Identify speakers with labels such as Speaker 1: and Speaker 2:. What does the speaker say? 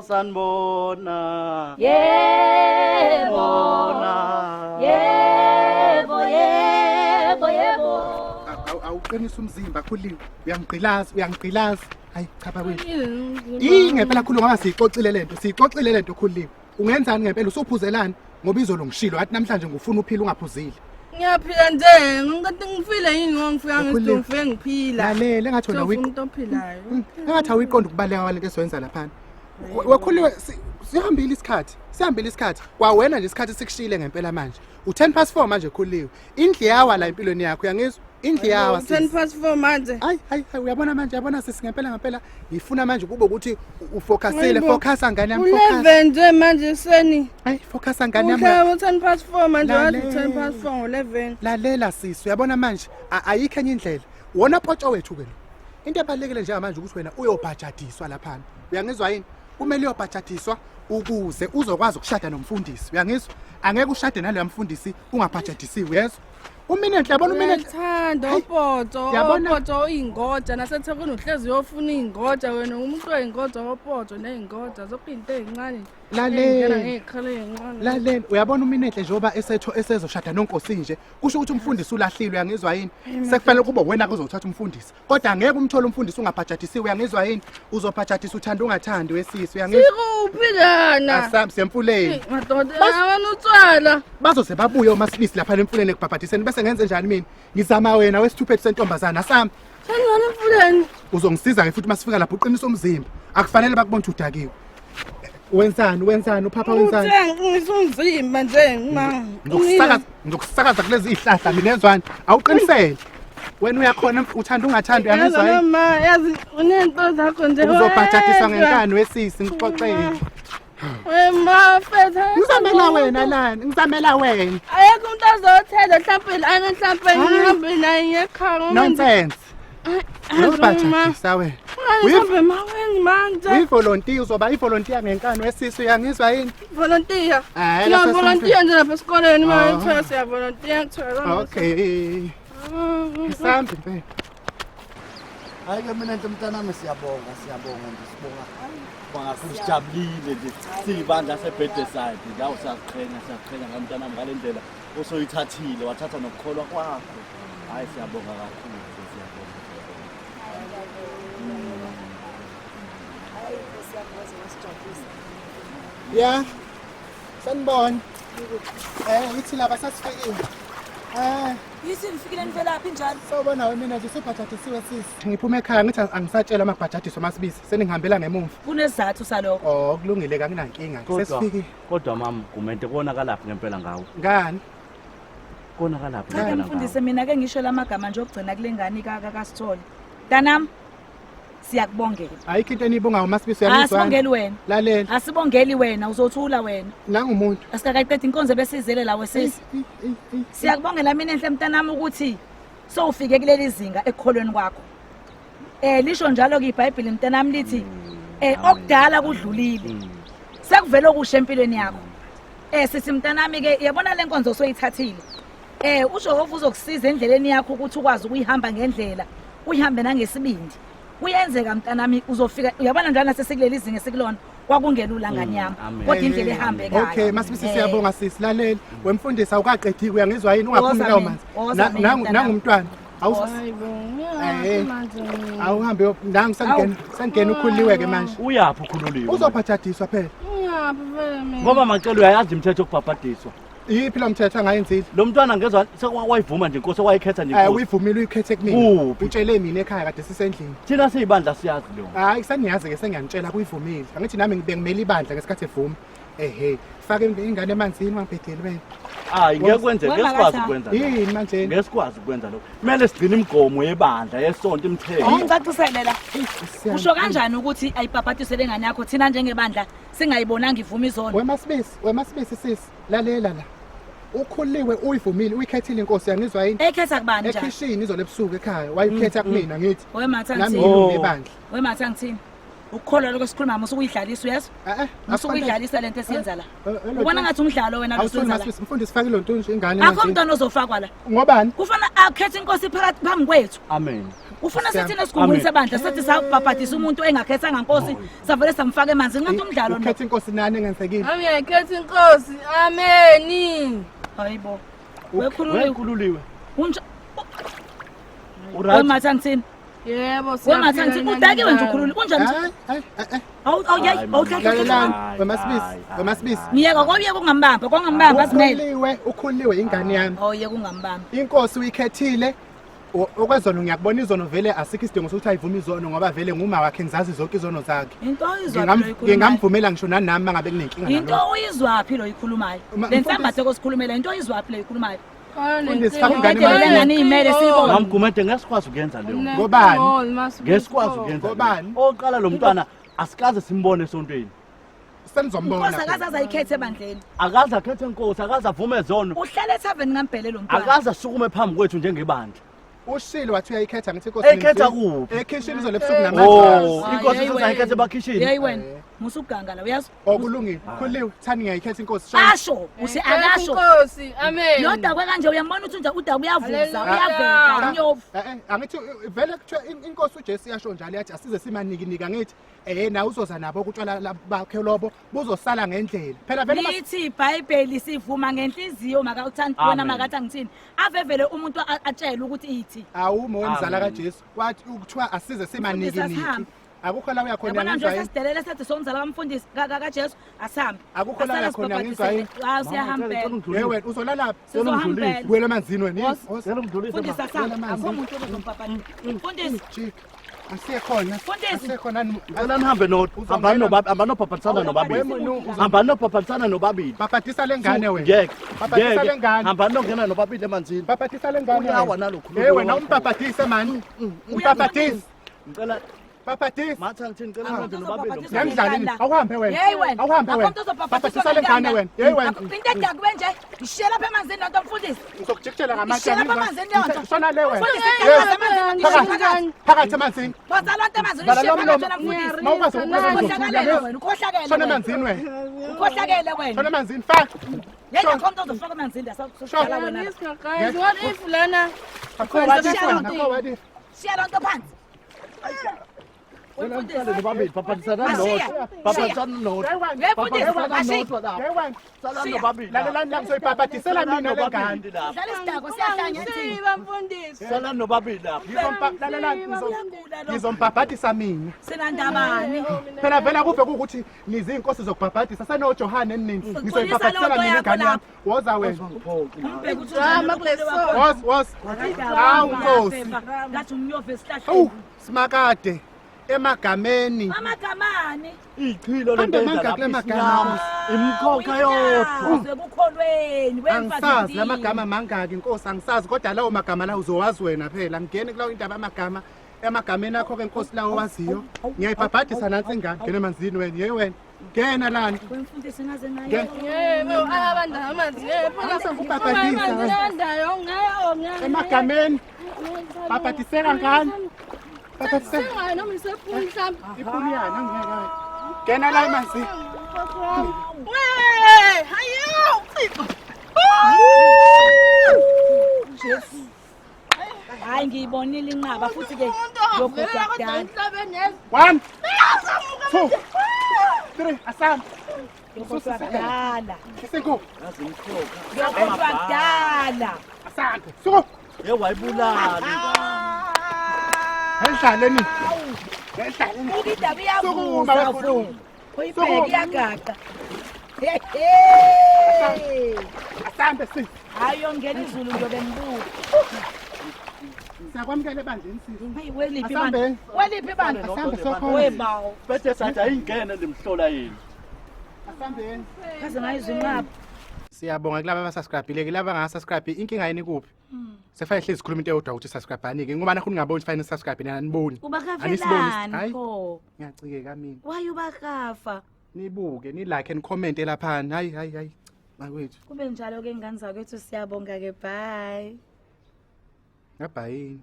Speaker 1: Sanibona.
Speaker 2: Yebo.
Speaker 3: Awuqinisa umzimba Khuliwe. Uyangqilaza. Hayi cha bakwethu. Ngempela khulu ngoba siyixoxile lento Khuliwe. Ungenzani ngempela usuphuzelani ngoba izolungishilo athi namhlanje ngufuna uphila ungaphuzile.
Speaker 4: Ngiyaphila nje, ngikade ngifile yini ngifika ngisifike ngiphila.
Speaker 3: Lalela engathi wena
Speaker 4: umuntu ophilayo.
Speaker 3: Engathi awiqonda ukubaleka kwalento esiwenza lapha. Wakhuliwe sihambile isikhathi. Kwawena nje isikhathi sikushile ngempela manje. U10:04 manje Khuliwe. Indli yawa la empilweni yakho uyangizwa? Indli yawa
Speaker 4: 10:04 manje.
Speaker 3: Hayi uyabona manje yabona ngempela ngifuna manje kube ukuthi focusa ngane yami focus.
Speaker 4: 11 nje manje seni.
Speaker 3: Hayi focusa ngane yami.
Speaker 4: Uhlaba 10:04 manje wathi 10:04 11.
Speaker 3: Lalela sisi uyabona manje ayikho enye indlela. Wona poto wethu ke. Into ebalekile nje manje ukuthi wena uyobhajadiswa lapha. Uyangizwa yini? Kumele uyobhajadiswa ukuze uzokwazi ukushada nomfundisi. Uyangizwa? Angeke ushade naloya mfundisi ungabhajadisiwe yezwa? Uminenhle yabona uminenhle.
Speaker 4: Thanda opoto ingoja naseThekwini uhlezi uyofuna ingoja wena umuntu oyingoja opoto nezingoja zonke into ezincane.
Speaker 3: Lalela uyabona uminenhle njengoba esezoshada nonkosi nje kusho ukuthi umfundisi ulahlile uyangizwa yini? Sekufanele kube wena uzothatha umfundisi. Kodwa angeke umthole umfundisi ungabhajadisiwe uyangizwa yini? Uzobhajadisa uthanda ungathandi wesisi uyangizwa?
Speaker 4: Sikuphi lana?
Speaker 3: Asami siyemfuleni.
Speaker 4: Madoda abana utshwala.
Speaker 3: Bazoze babuye omasibisi lapha emfuleni ekubhabhadiseni bese ngenze njani mina? Ngizama wena wesithuphethu sentombazana asami.
Speaker 4: Sengani emfuleni?
Speaker 3: Uzongisiza ke futhi masifika lapha uqinisa umzimba. Akufanele bakubone ukuthi udakiwe. Wenzani uphapha wenzani?
Speaker 4: Ngisunzima nje
Speaker 3: Ngizokusakaza kulezi ihlahla mina ezwani. Awuqinisele. Wena uyakhona uthanda ungathandi uyangizwa yini?
Speaker 4: Mama yazi unento zakho nje.
Speaker 3: Uzobhajadiswa ngenkani wesisi ngixoxele.
Speaker 4: Wema fetha.
Speaker 3: Ngizamela wena.
Speaker 4: Ayekho umuntu azothela mhlawumbe ngihambe naye ngekhaya.
Speaker 3: Nonsense. Uzobhajadisa wena.
Speaker 4: Uyihambe maweni manje.
Speaker 3: Uyivolontiya uzoba ivolontiya ngenkani wesisi uyangizwa yini?
Speaker 4: Volontiya.
Speaker 3: No
Speaker 4: volontiya nje lapha esikoleni manje siya volontiya ngithola.
Speaker 3: Okay. Isambi mfethu.
Speaker 1: Hayi ke mina nje mntanami siyabonga ngisibonga. Bangakhulu sijabulile nje sibandla sebedeside la usaziqhenya ngamntanami ngalendlela osoyithathile wathatha nokukholwa kwakho. Hayi siyabonga kakhulu siyabonga.
Speaker 3: Yeah. Sanibona. Ithi laba sasifikile.
Speaker 2: Yisi nifikile nivelaphi njalo?
Speaker 3: Sawubona mina nje sebhajadisiwe sisi. Ngiphuma ekhaya ngithi angisatshela amabhajadiso masibisi seningihambela ngemuva.
Speaker 2: Kunesizathu salokho.
Speaker 3: Kulungile kakunankinga sesifikile.
Speaker 1: Kodwa mama kumente konakalaphi ngempela ngawo?
Speaker 3: Ngani?
Speaker 1: Konakalaphi
Speaker 2: ngempela ngawo? Mfundisi mina ke ngisho lamagama nje okugcina kule ngane kaSithole. Mntanami siyakubongela.
Speaker 3: Ayikho into enibonga umasibisi uyangizwa.
Speaker 2: Asibongeli wena.
Speaker 3: Lalela.
Speaker 2: Asibongeli wena uzothula wena.
Speaker 3: Nangumuntu.
Speaker 2: Asikaqeda inkonzo besizele la wesisi. Siyakubongela mina enhle mntanami ukuthi sowufike kuleli zinga ekukholweni kwakho. Lisho njalo ke iBhayibheli mntanami lithi okudala kudlulile. Sekuvela okusha empilweni yakho. Sithi mntanami ke yabona le nkonzo soyithathile. uJehova uzokusiza endleleni yakho ukuthi ukwazi ukuyihamba ngendlela, uyihambe nangesibindi. Kuyenzeka mntanami uzofika uyabona njalo nasesekuleli izinga esikulona kwakungelula ngani yami kodwa indlela ehambe kahle.
Speaker 3: Okay masibisi siyabonga sisi lalela wemfundisi awukaqedi uyangizwa yini ungaphumi lawo manzi nangumntwana awuhambe nangu sangena uKhululiwe ke manje
Speaker 1: uyaphi uKhululiwe
Speaker 3: uzobhajadiswa phela
Speaker 4: uyaphi phela mina
Speaker 1: ngoba macela uyayazi imithetho yokubhabhadiswa
Speaker 3: yiphi lo mthetho angayenzile
Speaker 1: lo mntwana ngezwa sekwayivuma nje inkosi wayikhetha nje inkosi
Speaker 3: uyivumile uyikhethe kumina utshele mina ekhaya kade sisendlini
Speaker 1: thina siyibandla siyazi lo
Speaker 3: hayi kusaniyazi ke sengiyangitshela kuyivumile angithi nami ngibe ngimeli ibandla ngesikhathi evuma faka ingane emanzini ungabhedeli wena
Speaker 1: hayi ngeke kwenze ngesikwazi ukwenza
Speaker 3: yini manje
Speaker 1: ngesikwazi ukwenza lokho kumele sigcine imigomo yebandla yesonto imithetho
Speaker 2: ngicacisele la usho kanjani ukuthi ayibhabhadisele engane yakho thina njengebandla singayibonanga ivuma izono
Speaker 3: wemasibisi sisi lalela la uKhululiwe uyivumile uyikhethile inkosi yangizwa yini
Speaker 2: ekhetha kubani njalo
Speaker 3: ekhishini izolo ebusuku ekhaya wayikhetha kumina ngithi
Speaker 2: wematha
Speaker 3: ngithini nami nebandla
Speaker 2: wematha ngithini ukukholwa lokho sikhuluma usukuyidlalisa uyazi usukuyidlalisa lento esiyenza la ubona ngathi umdlalo wena lo siyenza la
Speaker 3: mfundisi fake lo nto nje ingane manje
Speaker 2: akho umntwana ozofakwa la
Speaker 3: ngobani
Speaker 2: kufana akhethe inkosi phakathi phambi kwethu
Speaker 1: amen
Speaker 2: ufuna sithina sigungule sebandla sethi sabhabhadisa umuntu engakhethanga inkosi savele samfaka emanzi ngathi umdlalo lo
Speaker 3: ukhetha inkosi nani engensekile
Speaker 4: Ngiyakhetha inkosi ameni
Speaker 2: hayibo
Speaker 1: wekhululiwe
Speaker 2: unja
Speaker 1: uright
Speaker 2: Mathangithini
Speaker 4: yebo
Speaker 2: Mathangithini udakiwe nje ukhululi kunjani
Speaker 3: lalelani wemasibisi
Speaker 2: ngiyeka kobuye kungambamba azimele
Speaker 3: ukhuliwe ingane yami
Speaker 2: awuye kungambamba
Speaker 3: inkosi uyikhethile okwezono ngiyakubona izono vele asikho isidingo sokuthi ayivuma izono ngoba vele nguma wakhe ngizazi zonke izono zakhe
Speaker 2: into uyizwa
Speaker 3: ngingamvumela ngisho nani nami mangabe kunenkinga nalo
Speaker 2: into uyizwaphi lo ikhulumayo lensambathe kosikhulumela into uyizwaphi lo ikhulumayo ngane imele sibona
Speaker 1: ngamgumede ngesikwazi ukuyenza leyo
Speaker 3: ngobani
Speaker 1: ngesikwazi ukuyenza
Speaker 3: ngobani
Speaker 1: oqala lo mntwana asikaze simbone esontweni
Speaker 3: senizombona
Speaker 2: inkosi akaze azayikhethe ebandleni
Speaker 1: akaze akhethe inkosi akaze avume zono
Speaker 2: uhlala ethaveni ngambhele lo mntwana
Speaker 1: akaze asukume phambi kwethu njengebandla
Speaker 3: ushilo wathi uyayikhetha ngithi inkosi
Speaker 1: ekhetha kuphi
Speaker 3: ekhishini izolebusuku namanje
Speaker 1: inkosi isayikhethe ebakhishini
Speaker 2: yeyi wena musugangala uyazi
Speaker 3: okulungile khuliwe thani ngiyayikhetha inkosi
Speaker 2: asho use akasho
Speaker 4: inkosi amen
Speaker 2: yoda kanje uyambona ukuthi nje uda uyavuza uyaveka unyovu
Speaker 3: angithi vele kuthiwa inkosi uJesu yasho njalo yathi asize simanikinika ngithi nawe uzoza nabo ukutshwala bakhe lobo buzosala ngendlela phela vele
Speaker 2: lithi iBhayibheli sivuma ngenhliziyo makawuthandi wena makathi angithini avevele umuntu atshela ukuthi ithi
Speaker 3: awumo wemzala kaJesu wathi ukuthiwa asize simanikiniki akukho la uyakhona
Speaker 2: ngizwa yini sesidelele sethi somzala kamfundisi kaJesu asihambe
Speaker 3: akukho la uyakhona ngizwa yini
Speaker 2: siyahambela
Speaker 3: yewe uzolala
Speaker 2: sizohambela
Speaker 3: wena emanzini wena
Speaker 2: mfundisi asihambe akho umuntu ozompapana mfundisi
Speaker 3: asiyekhona
Speaker 1: ngicela nihambe hamba nophapanisana nobabili
Speaker 3: baphathisa lengane wena baphathisa lengane
Speaker 1: hamba nongena nobabili emanzini
Speaker 3: baphathisa lengane
Speaker 1: uyawa nalokhu
Speaker 3: wena umpaphathise mani umpaphathise
Speaker 1: ngicela
Speaker 3: baphathise
Speaker 1: Mathangithini ngicela nihambe nobabili
Speaker 3: yamdlalini awuhambe wena awuhambe wena baphathisa lengane wena yeyi
Speaker 2: into edakube nje ishela lapha emanzini lonto mfundisi
Speaker 3: ngizokujikijela ngamatshe
Speaker 2: ishela lapha emanzini lonto
Speaker 3: shona le wena phakathi emanzini
Speaker 2: baza lonto emanzini ishela phakathi mfundisi
Speaker 3: mawukwazi
Speaker 2: ukhohlakele
Speaker 3: shona emanzini wena
Speaker 2: ukhohlakele wena
Speaker 3: shona emanzini faka
Speaker 2: yena khona uzofaka emanzini asaqala wena
Speaker 4: what if lana
Speaker 2: shiya lonto phansi
Speaker 1: nobabili baphathisana nobabili
Speaker 3: lalelani la ngizoyibhabhadisela mina lengane
Speaker 2: dlala isidako siyahlanya
Speaker 4: bafundisi
Speaker 1: sala nobabili lapha
Speaker 3: lalelani ngizombhabhadisa mina
Speaker 2: senandabani
Speaker 3: phela vela kuve kukuthi niziyinkosi zokubhabhadisa sanoJohane eningi ngizoyibhabhadisela mina ingane yami woza wena woza hawu nkosi
Speaker 2: ngathi umnyovu esihlahleni
Speaker 3: simakade emagameni
Speaker 2: amagamani
Speaker 1: ichilo lentenza
Speaker 3: lemagama
Speaker 1: imkhokha yodwa
Speaker 2: sekukholweni
Speaker 3: angisazi lamagama mangaki inkosi angisazi kodwa lawo magama la uzowazi wena phela ngene kulawo indaba amagama emagameni akho ke inkosi lawo waziyo ngiyayibhabhadisa nansi ingane ngene emanzini wena yeyi wena ngena lana
Speaker 2: wemfundisi ngaze naye
Speaker 4: yebo abantu amanzi
Speaker 3: emagameni bhabhadiseka ngani
Speaker 4: baphathiseka noma isephuli mhlawumbe
Speaker 3: ipuliyana ngeke ngena la emanzini
Speaker 2: hayo hayi ngiyibonile inqaba futhi ke yokhokha kudala
Speaker 3: 1 2 3 asam
Speaker 2: yokhokha kudala
Speaker 3: isinko
Speaker 2: yokhokha kudala
Speaker 3: asante suko
Speaker 1: wayibulala
Speaker 3: Endlaleni.
Speaker 2: Ukidaba iyavuza mfo. Uyibheke iyagaqa.
Speaker 3: Asambe si.
Speaker 2: Hayo ngena izulu njobe ngibuka.
Speaker 3: Siyakwamukela ebandleni sisi.
Speaker 2: Hayi weliphi bandla? Weliphi bandla?
Speaker 3: Asambe sokho.
Speaker 2: Webawo.
Speaker 1: Bese sathi ayingene ndimhlola yini.
Speaker 3: Asambeni.
Speaker 2: Kaze ngayizinqaba.
Speaker 3: Siyabonga kulabo abasubscribe ke laba ngasubscribe inkinga yini kuphi? Sefaya hlezi sikhuluma into eyodwa ukuthi subscribe ke ngoba nakhona ngaboni fanele subscribe nina niboni.
Speaker 2: Ubakafelani pho?
Speaker 3: Ngiyacikeka mina.
Speaker 2: Why ubakafa?
Speaker 3: Nibuke ni like and comment lapha. Hayi. Makwethu.
Speaker 2: Kube njalo ke ngane zakwethu siyabonga ke bye.
Speaker 3: Ngabhayini.